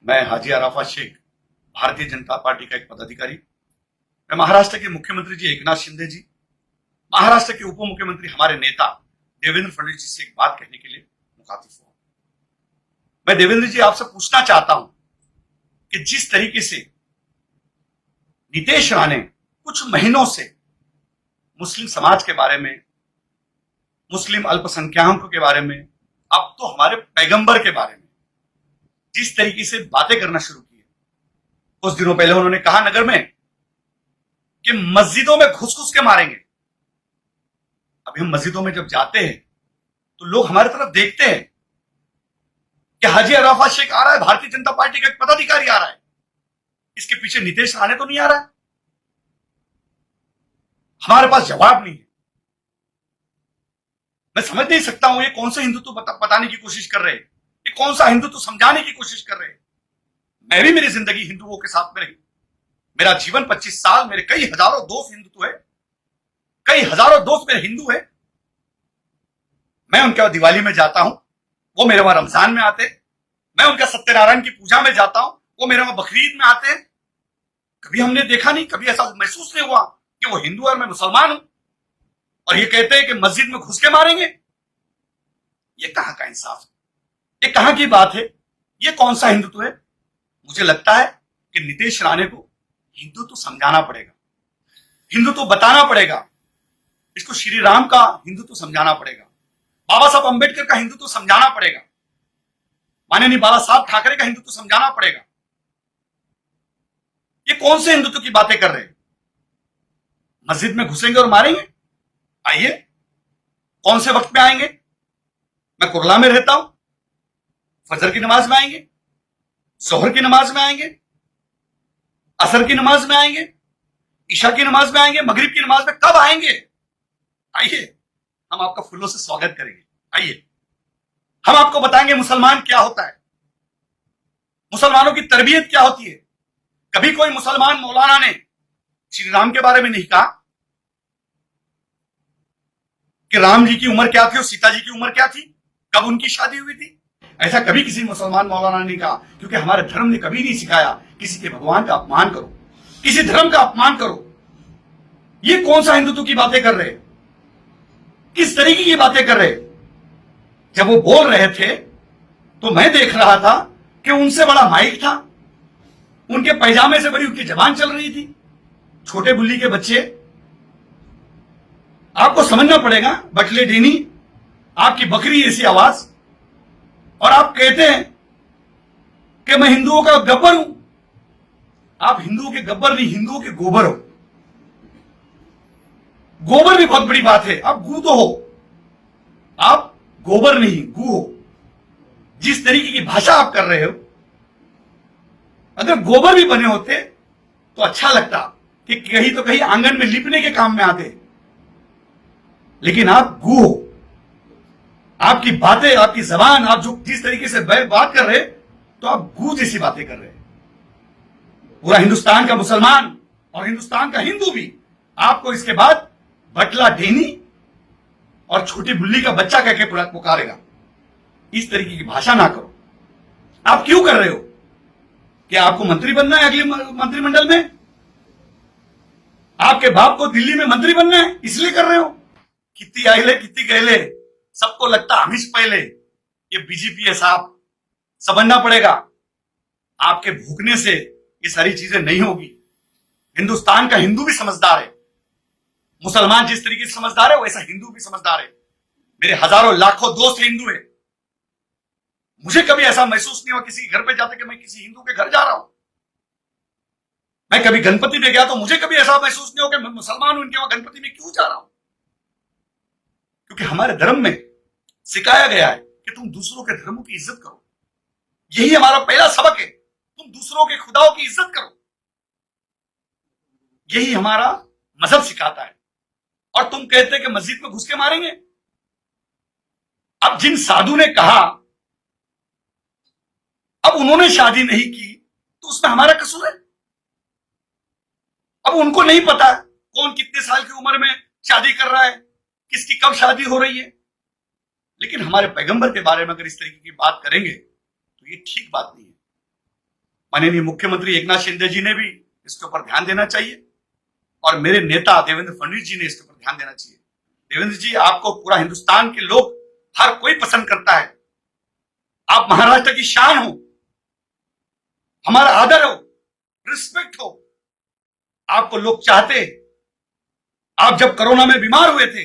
मैं हाजी Arafat Sheikh, Bharatiya Janata party का एक पदाधिकारी। मैं महाराष्ट्र के मुख्यमंत्री जी एकनाथ शिंदे जी, महाराष्ट्र के उप मुख्यमंत्री हमारे नेता देवेंद्र फडणवीस जी से एक बात कहने के लिए मुखातिब हुआ। मैं देवेंद्र जी आपसे पूछना चाहता हूं कि जिस तरीके से नीतीश राणे कुछ महीनों से मुस्लिम समाज के बारे में, मुस्लिम अल्पसंख्याकों के बारे में, अब तो हमारे पैगंबर के बारे में जिस तरीके से बातें करना शुरू की है। कुछ दिनों पहले उन्होंने कहा नगर में कि मस्जिदों में घुस घुस के मारेंगे। अभी हम मस्जिदों में जब जाते हैं तो लोग हमारी तरफ देखते हैं कि हाजी अराफात शेख आ रहा है, भारतीय जनता पार्टी का एक पदाधिकारी आ रहा है, इसके पीछे नीतीश राणे तो नहीं आ रहा है। हमारे पास जवाब नहीं है। मैं समझ नहीं सकता हूं ये कौन सा हिंदुत्व बताने की कोशिश कर रहे हैं, ये कौन सा हिंदुत्व समझाने की कोशिश कर रहे हैं। मैं भी मेरी जिंदगी हिंदुओं के साथ में रही, मेरा जीवन 25 साल, मेरे कई हजारों दोस्त हिंदुत्व है, कई हजारों दोस्त मेरे हिंदू है। मैं उनके वहां दिवाली में जाता हूं, वो मेरे वहां रमजान में आते, मैं उनका सत्यनारायण की पूजा में जाता हूं, वो मेरे वहां बकरीद में आते हैं। कभी हमने देखा नहीं, कभी ऐसा महसूस नहीं हुआ कि वो हिंदू है और मैं मुसलमान हूं, और ये कहते हैं कि मस्जिद में घुस के मारेंगे। ये कहां का इंसाफ है, ये कहां की बात है, ये कौन सा हिंदुत्व है। मुझे लगता है कि नीतीश राणे को हिंदुत्व समझाना पड़ेगा, हिंदुत्व बताना पड़ेगा, इसको श्री राम का हिंदुत्व समझाना पड़ेगा, बाबा साहब अंबेडकर का हिंदुत्व समझाना पड़ेगा, माननीय बाला साहब ठाकरे का हिंदुत्व समझाना पड़ेगा। ये कौन से हिंदुत्व की बातें कर रहे हैं। मस्जिद में घुसेंगे और मारेंगे। आइए, कौन से वक्त में आएंगे। मैं कुरला में रहता हूं, फजर की नमाज में आएंगे, जोहर की नमाज में आएंगे, असर की नमाज में आएंगे, ईशा की नमाज में आएंगे, मगरिब की नमाज में कब आएंगे। आइए, हम आपका फूलों से स्वागत करेंगे। आइए, हम आपको बताएंगे मुसलमान क्या होता है, मुसलमानों की तरबियत क्या होती है। कभी कोई मुसलमान मौलाना ने श्री राम के बारे में नहीं कहा कि राम जी की उम्र क्या थी और सीता जी की उम्र क्या थी, कब उनकी शादी हुई थी। ऐसा कभी किसी मुसलमान मौलाना ने कहा, क्योंकि हमारे धर्म ने कभी नहीं सिखाया किसी के भगवान का अपमान करो, किसी धर्म का अपमान करो। ये कौन सा हिंदुत्व की बातें कर रहे, किस तरीके की बातें कर रहे। जब वो बोल रहे थे तो मैं देख रहा था कि उनसे बड़ा माइक था, उनके पैजामे से बड़ी उनकी जबान चल रही थी। छोटे बुल्ली के बच्चे, आपको समझना पड़ेगा, बटले डीनी, आपकी बकरी ऐसी आवाज, और आप कहते हैं कि मैं हिंदुओं का गब्बर हूं। आप हिंदुओं के गब्बर नहीं, हिंदुओं के गोबर हो। गोबर भी बहुत बड़ी बात है, आप गू तो हो, आप गोबर नहीं गू हो। जिस तरीके की भाषा आप कर रहे हो, अगर गोबर भी बने होते तो अच्छा लगता कि कहीं तो कहीं आंगन में लिपने के काम में आते, लेकिन आप गू हो। आपकी बातें, आपकी जबान, आप जो जिस तरीके से बात कर रहे, तो आप गू जैसी बातें कर रहे। पूरा हिंदुस्तान का मुसलमान और हिंदुस्तान का हिंदू भी आपको इसके बाद बटला डेनी और छोटी बुल्ली का बच्चा कह के पुकारेगा। इस तरीके की भाषा ना करो। आप क्यों कर रहे हो? क्या आपको मंत्री बनना है अगले मंत्रिमंडल में? आपके बाप को दिल्ली में मंत्री बनना है, इसलिए कर रहे हो? कितनी आइले कितनी गहले, सबको लगता हमीश पहले। ये बीजेपी है साहब, समझना पड़ेगा। आपके भूखने से ये सारी चीजें नहीं होगी। हिंदुस्तान का हिंदू भी समझदार है। मुसलमान जिस तरीके से समझदार है, वैसा हिंदू भी समझदार है। मेरे हजारों लाखों दोस्त हिंदू है। मुझे कभी ऐसा महसूस नहीं हुआ किसी के घर पे जाते कि मैं किसी हिंदू के घर जा रहा हूं। मैं कभी गणपति में गया तो मुझे कभी ऐसा महसूस नहीं हो कि मैं मुसलमान हूं, इनके वहां गणपति में क्यों जा रहा हूं। क्योंकि हमारे धर्म में सिखाया गया है कि तुम दूसरों के धर्मों की इज्जत करो। यही हमारा पहला सबक है, तुम दूसरों के खुदाओं की इज्जत करो। यही हमारा मजहब सिखाता है। और तुम कहते हैं कि मस्जिद में घुस के मारेंगे। अब जिन साधु ने कहा, अब उन्होंने शादी नहीं की तो उसमें हमारा कसूर है। अब उनको नहीं पता कौन कितने साल की उम्र में शादी कर रहा है, किसकी कब शादी हो रही है। लेकिन हमारे पैगंबर के बारे में अगर इस तरीके की बात करेंगे तो ये ठीक बात नहीं है। माननीय मुख्यमंत्री एकनाथ शिंदे जी ने भी इसके ऊपर ध्यान देना चाहिए और मेरे नेता देवेंद्र फडणवीस जी ने इसके ऊपर ध्यान देना चाहिए। देवेंद्र जी, आपको पूरा हिंदुस्तान के लोग, हर कोई पसंद करता है। आप महाराष्ट्र की शान हो, हमारा आदर हो, रिस्पेक्ट हो, आपको लोग चाहते। आप जब कोरोना में बीमार हुए थे,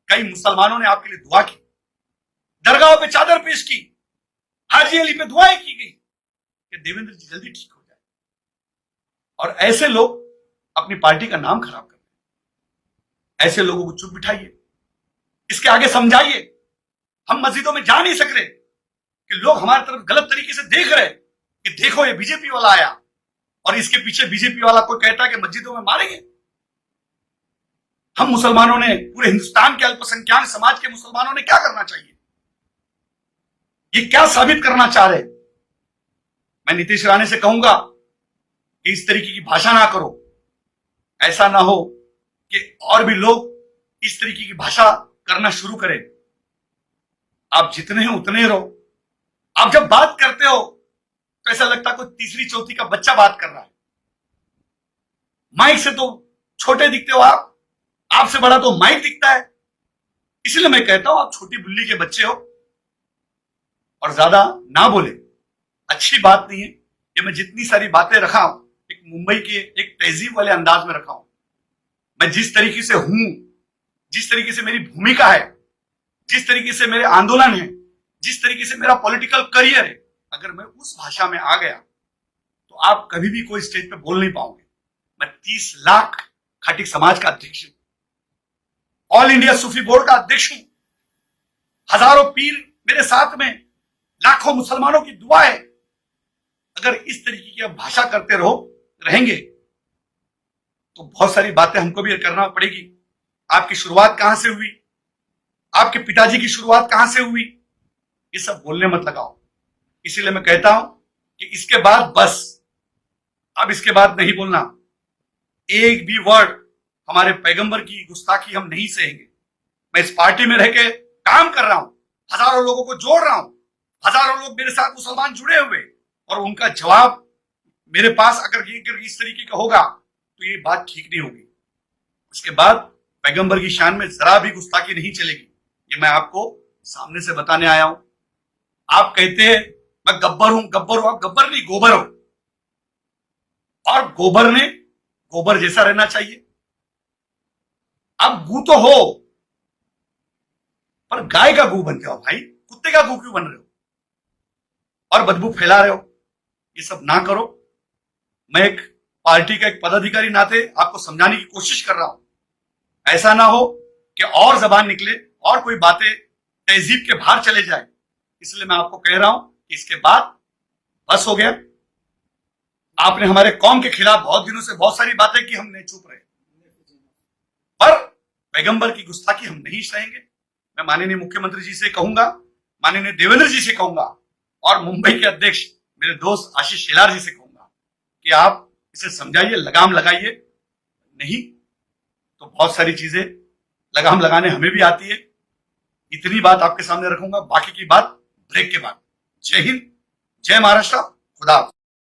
कई मुसलमानों ने आपके लिए दुआ की, दरगाहों पे चादर पेश की, हाजी अली पे दुआएं की गई कि देवेंद्र जी जल्दी ठीक हो जाए। और ऐसे लोग अपनी पार्टी का नाम खराब करते हैं। ऐसे लोगों को चुप बिठाइए, इसके आगे समझाइए। हम मस्जिदों में जा नहीं सक रहे कि लोग हमारी तरफ गलत तरीके से देख रहे कि देखो ये बीजेपी वाला आया, और इसके पीछे बीजेपी वाला कोई कहता है कि मस्जिदों में मारेंगे। हम मुसलमानों ने, पूरे हिंदुस्तान के अल्पसंख्यक समाज के मुसलमानों ने क्या करना चाहिए? ये क्या साबित करना चाह रहे? मैं नीतीश राणे से कहूंगा कि इस तरीके की भाषा ना करो। ऐसा ना हो कि और भी लोग इस तरीके की भाषा करना शुरू करें। आप जितने हैं उतने रहो। आप जब बात करते हो तो ऐसा लगता है कोई तीसरी चौथी का बच्चा बात कर रहा है। माइक से तो छोटे दिखते हो आप, आपसे बड़ा तो माइक दिखता है। इसलिए मैं कहता हूं आप छोटी बुल्ली के बच्चे हो और ज्यादा ना बोले, अच्छी बात नहीं है। ये मैं जितनी सारी बातें रखा हूं, एक मुंबई के एक तहजीब वाले अंदाज में रखा हूं। मैं जिस तरीके से हूं, जिस तरीके से मेरी भूमिका है, जिस तरीके से मेरे आंदोलन है, जिस तरीके से मेरा पॉलिटिकल करियर है, अगर मैं उस भाषा में आ गया तो आप कभी भी कोई स्टेज पे बोल नहीं पाओगे। मैं 30 लाख खाटिक समाज का अध्यक्ष हूं, ऑल इंडिया सूफी बोर्ड का अध्यक्ष हूं। हजारों पीर मेरे साथ में, लाखों मुसलमानों की दुआ है। अगर इस तरीके की भाषा करते रहेंगे तो बहुत सारी बातें हमको भी करना पड़ेगी। आपकी शुरुआत कहां से हुई, आपके पिताजी की शुरुआत कहां से हुई, ये सब बोलने मत लगाओ। इसीलिए मैं कहता हूं कि इसके बाद बस, अब इसके बाद नहीं बोलना। एक भी वर्ड हमारे पैगंबर की गुस्ताखी हम नहीं सहेंगे। मैं इस पार्टी में रह के काम कर रहा हूं, हजारों लोगों को जोड़ रहा हूं, हजारों लोग मेरे साथ मुसलमान जुड़े हुए, और उनका जवाब मेरे पास अगर इस तरीके का होगा तो ये बात ठीक नहीं होगी। उसके बाद पैगंबर की शान में जरा भी गुस्ताखी नहीं चलेगी। ये मैं आपको सामने से बताने आया हूं। आप कहते हैं मैं गब्बर हूं, गब्बर हूं। आप गब्बर नहीं, गोबर हो, और गोबर ने गोबर जैसा रहना चाहिए। आप गू तो हो, पर गाय का गू बन जाओ भाई, कुत्ते का गू क्यों बन रहे हो और बदबू फैला रहे हो? ये सब ना करो। मैं एक पार्टी का एक पदाधिकारी नाते आपको समझाने की कोशिश कर रहा हूं। ऐसा ना हो कि और जबान निकले और कोई बातें तहजीब के बाहर चले जाए। इसलिए मैं आपको कह रहा हूं कि इसके बाद बस हो गया। आपने हमारे कौम के खिलाफ बहुत दिनों से बहुत सारी बातें की, हम नहीं चुप रहे, पर पैगंबर की गुस्ताखी हम नहीं सहेंगे। मैं माननीय मुख्यमंत्री जी से कहूंगा, माननीय देवेंद्र जी से कहूंगा, और मुंबई के अध्यक्ष मेरे दोस्त आशीष शेलार जी से कहूंगा कि आप इसे समझाइए, लगाम लगाइए। नहीं तो बहुत सारी चीजें लगाम लगाने हमें भी आती है। इतनी बात आपके सामने रखूंगा, बाकी की बात ब्रेक के बाद। जय हिंद, जय महाराष्ट्र, खुदा।